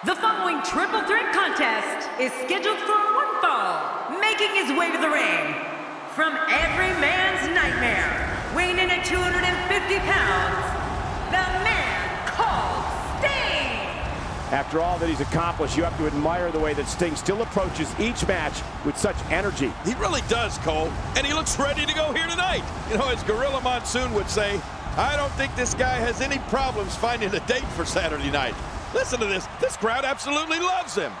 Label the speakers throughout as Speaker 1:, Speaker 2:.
Speaker 1: The following triple threat contest is scheduled for one fall. Making his way to the ring, from every man's nightmare, weighing in at 250 pounds, the man called Sting!
Speaker 2: After all that he's accomplished, you have to admire the way that Sting still approaches each match with such energy.
Speaker 3: He really does, Cole, and he looks ready to go here tonight. You know, as Gorilla Monsoon would say, I don't think this guy has any problems finding a date for Saturday night. Listen to this. This crowd absolutely loves him.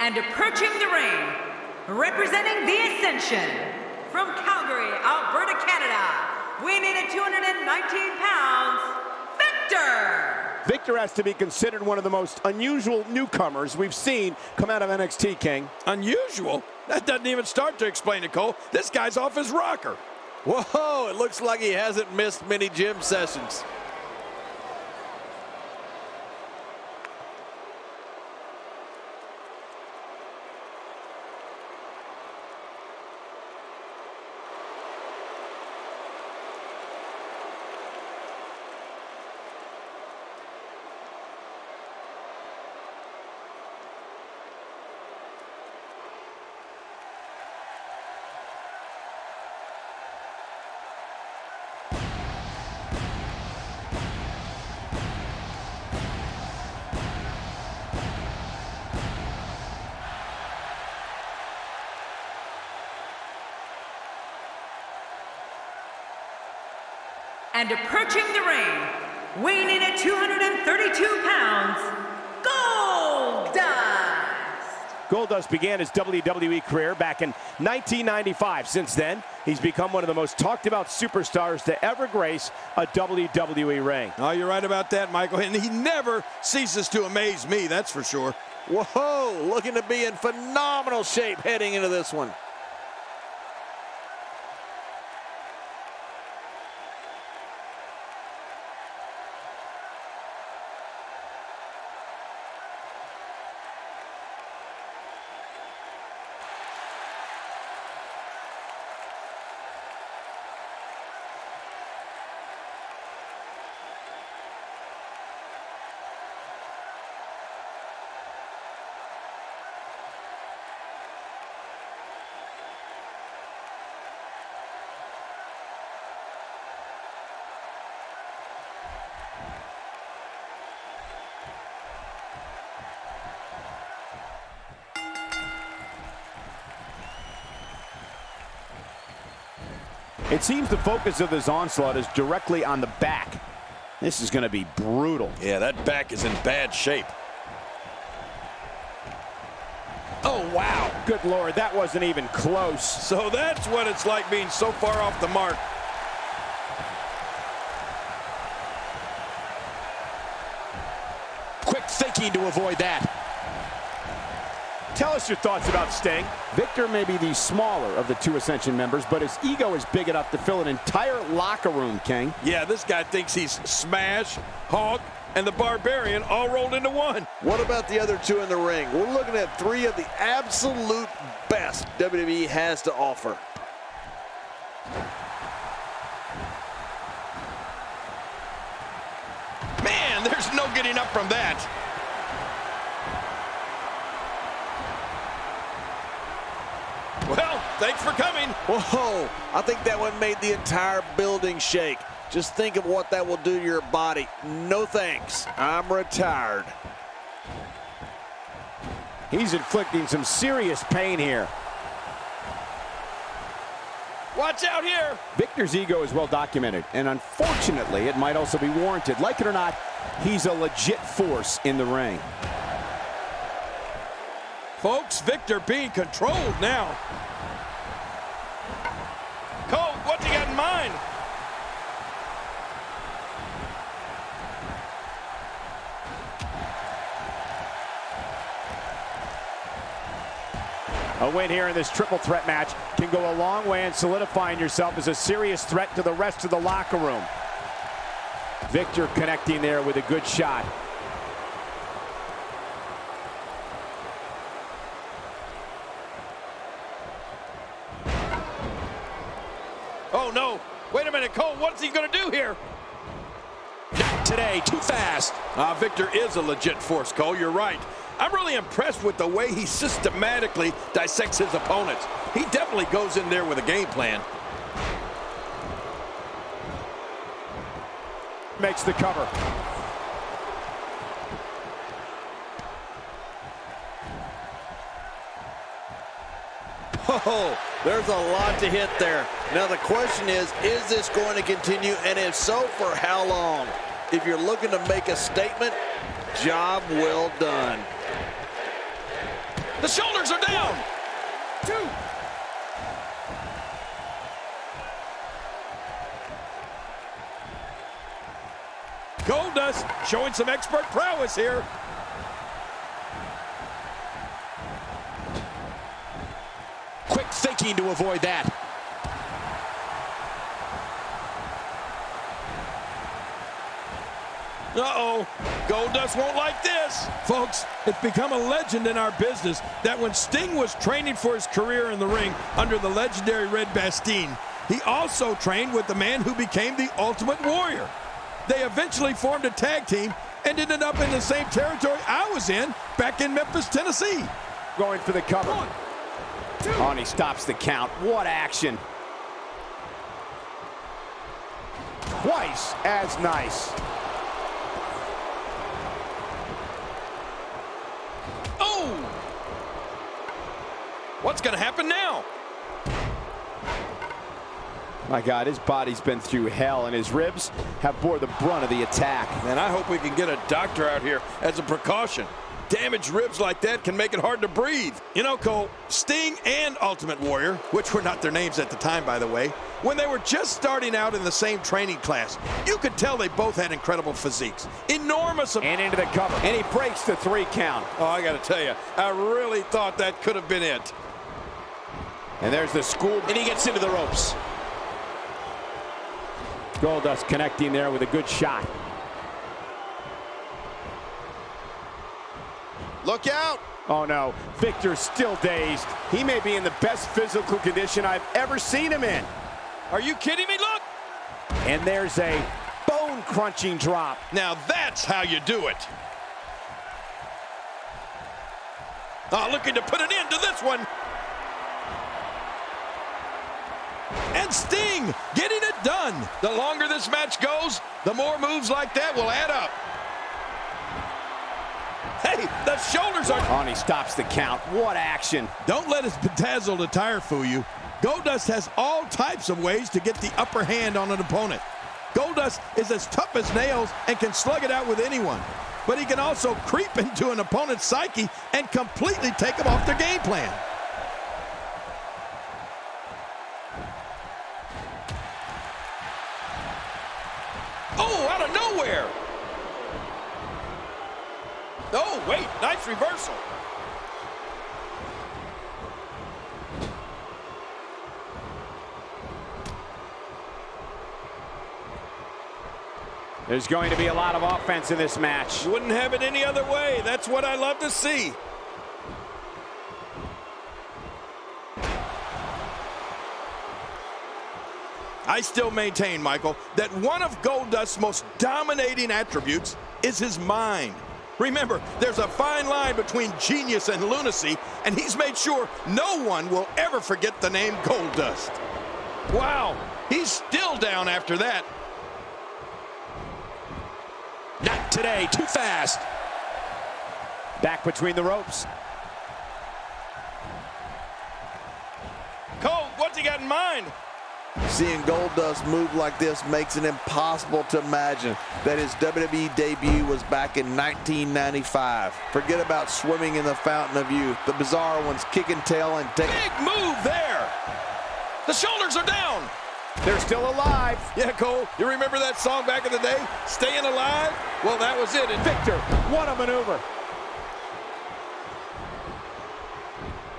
Speaker 1: And approaching the ring, representing the Ascension, from Calgary, Alberta, Canada, weighing in at 219 pounds, Viktor!
Speaker 2: Viktor has to be considered one of the most unusual newcomers we've seen come out of NXT, King.
Speaker 3: Unusual? That doesn't even start to explain it, Cole. This guy's off his rocker.
Speaker 4: Whoa, it looks like he hasn't missed many gym sessions.
Speaker 1: And approaching the ring, weighing in at 232 pounds, Goldust!
Speaker 2: Goldust began his WWE career back in 1995. Since then, he's become one of the most talked about superstars to ever grace a WWE ring.
Speaker 3: Oh, you're right about that, Michael, and he never ceases to amaze me, that's for sure.
Speaker 4: Whoa, looking to be in phenomenal shape heading into this one.
Speaker 2: It seems the focus of this onslaught is directly on the back. This is going to be brutal.
Speaker 3: Yeah, that back is in bad shape. Oh, wow.
Speaker 2: Good Lord, that wasn't even close.
Speaker 3: So that's what it's like being so far off the mark.
Speaker 2: Quick thinking to avoid that. Tell us your thoughts about Sting. Viktor may be the smaller of the two Ascension members, but his ego is big enough to fill an entire locker room, King.
Speaker 3: Yeah, this guy thinks he's Smash, Hawk, and the Barbarian all rolled into one.
Speaker 4: What about the other two in the ring? We're looking at three of the absolute best WWE has to offer.
Speaker 3: Man, there's no getting up from that. Well, thanks for coming.
Speaker 4: Whoa, I think that one made the entire building shake. Just think of what that will do to your body. No thanks, I'm retired.
Speaker 2: He's inflicting some serious pain here.
Speaker 3: Watch out here.
Speaker 2: Viktor's ego is well documented, and unfortunately, it might also be warranted. Like it or not, he's a legit force in the ring.
Speaker 3: Folks, Viktor being controlled now. Cole, what's he got in mind?
Speaker 2: A win here in this triple threat match can go a long way in solidifying yourself as a serious threat to the rest of the locker room. Viktor connecting there with a good shot.
Speaker 3: Oh, no. Wait a minute, Cole. What's he going to do here?
Speaker 2: Not today. Too fast.
Speaker 3: Viktor is a legit force, Cole. You're right. I'm really impressed with the way he systematically dissects his opponents. He definitely goes in there with a game plan.
Speaker 2: Makes the cover.
Speaker 4: Oh, there's a lot to hit there. Now the question is this going to continue? And if so, for how long? If you're looking to make a statement, job well done.
Speaker 3: The shoulders are down.
Speaker 1: 2.
Speaker 3: Goldust showing some expert prowess here.
Speaker 2: Quick thinking to avoid that.
Speaker 3: Uh-oh, Goldust won't like this. Folks, it's become a legend in our business that when Sting was training for his career in the ring under the legendary Red Bastien, he also trained with the man who became the Ultimate Warrior. They eventually formed a tag team and ended up in the same territory I was in back in Memphis, Tennessee.
Speaker 2: Going for the cover.
Speaker 1: 1, 2.
Speaker 2: Oh, and he stops the count. What action. Twice as nice.
Speaker 3: Oh! What's going to happen now?
Speaker 2: My God, his body's been through hell, and his ribs have bore the brunt of the attack.
Speaker 3: Man, I hope we can get a doctor out here as a precaution. Damaged ribs like that can make it hard to breathe. You know, Cole, Sting and Ultimate Warrior, which were not their names at the time, by the way, when they were just starting out in the same training class, you could tell they both had incredible physiques. Enormous.
Speaker 2: And into the cover. And he breaks the 3 count.
Speaker 3: Oh, I got to tell you, I really thought that could have been it.
Speaker 2: And there's the school.
Speaker 5: And he gets into the ropes.
Speaker 2: Goldust connecting there with a good shot.
Speaker 5: Look out!
Speaker 2: Oh no, Viktor's still dazed. He may be in the best physical condition I've ever seen him in.
Speaker 3: Are you kidding me? Look!
Speaker 2: And there's a bone-crunching drop.
Speaker 3: Now that's how you do it. Looking to put an end to this one. And Sting getting it done. The longer this match goes, the more moves like that will add up. Hey, the shoulders are...
Speaker 2: Oh, and he stops the count. What action.
Speaker 3: Don't let his bedazzled attire fool you. Goldust has all types of ways to get the upper hand on an opponent. Goldust is as tough as nails and can slug it out with anyone. But he can also creep into an opponent's psyche and completely take them off their game plan. Oh, out of nowhere. Oh, wait, nice reversal.
Speaker 2: There's going to be a lot of offense in this match.
Speaker 3: You wouldn't have it any other way. That's what I love to see. I still maintain, Michael, that one of Goldust's most dominating attributes is his mind. Remember, there's a fine line between genius and lunacy, and he's made sure no one will ever forget the name Goldust. Wow, he's still down after that.
Speaker 5: Not today, too fast.
Speaker 2: Back between the ropes.
Speaker 3: Cole, what's he got in mind?
Speaker 4: Seeing Goldust move like this makes it impossible to imagine that his WWE debut was back in 1995. Forget about swimming in the fountain of youth. The bizarre ones kicking tail and taking.
Speaker 3: Big move there. The shoulders are down.
Speaker 2: They're still alive.
Speaker 3: Yeah, Cole, you remember that song back in the day? Staying Alive? Well, that was it. And
Speaker 2: Viktor, what a maneuver.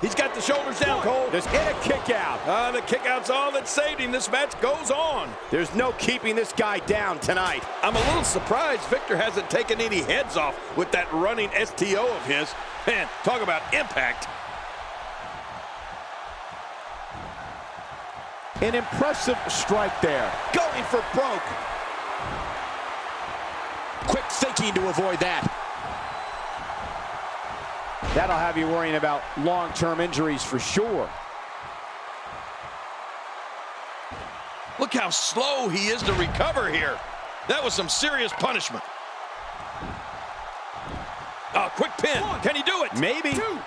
Speaker 3: he's got the shoulders down, Cole.
Speaker 2: Just hit a kick out.
Speaker 3: The kick out's all that saved him. This match goes on.
Speaker 2: There's no keeping this guy down tonight.
Speaker 3: I'm a little surprised Viktor hasn't taken any heads off with that running STO of his. Man, talk about impact.
Speaker 2: An impressive strike there.
Speaker 5: Going for broke. Quick thinking to avoid that.
Speaker 2: That'll have you worrying about long-term injuries for sure.
Speaker 3: Look how slow he is to recover here. That was some serious punishment. Quick pin. Can he do it?
Speaker 2: Maybe.
Speaker 3: 2.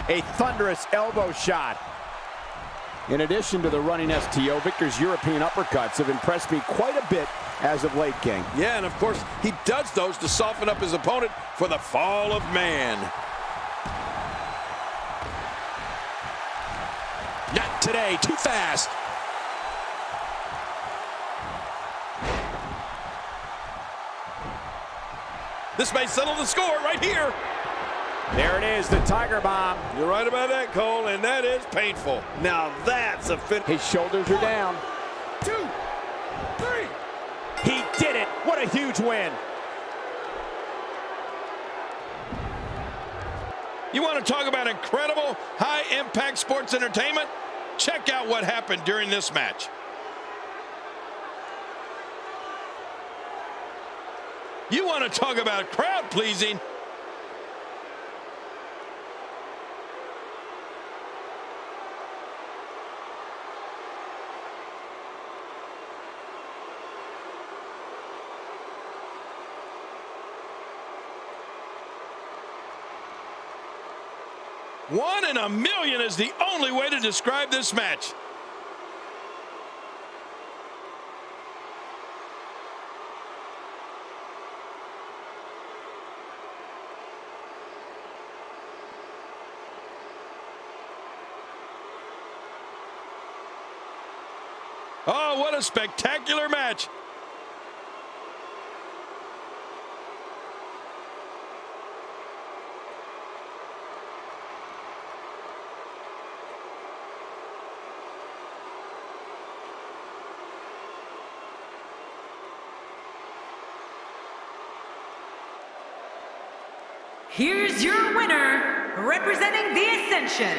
Speaker 2: A thunderous elbow shot. In addition to the running STO, Viktor's European uppercuts have impressed me quite a bit as of late, King.
Speaker 3: Yeah, and of course, he does those to soften up his opponent for the fall of man.
Speaker 5: Not today. Too fast.
Speaker 3: This may settle the score right here.
Speaker 2: There it is, the Tiger Bomb.
Speaker 3: You're right about that, Cole, and that is painful.
Speaker 4: Now that's a fin.
Speaker 2: His shoulders are down.
Speaker 3: 2, 3.
Speaker 2: He did it. What a huge win.
Speaker 3: You want to talk about incredible high-impact sports entertainment? Check out what happened during this match. You want to talk about crowd-pleasing? One in a million is the only way to describe this match. Oh, what a spectacular match.
Speaker 1: Here's your winner, representing the Ascension,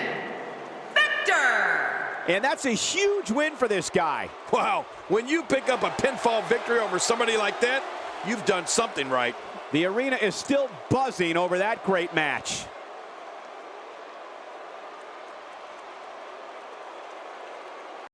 Speaker 1: Viktor!
Speaker 2: And that's a huge win for this guy.
Speaker 3: Wow, when you pick up a pinfall victory over somebody like that, you've done something right.
Speaker 2: The arena is still buzzing over that great match.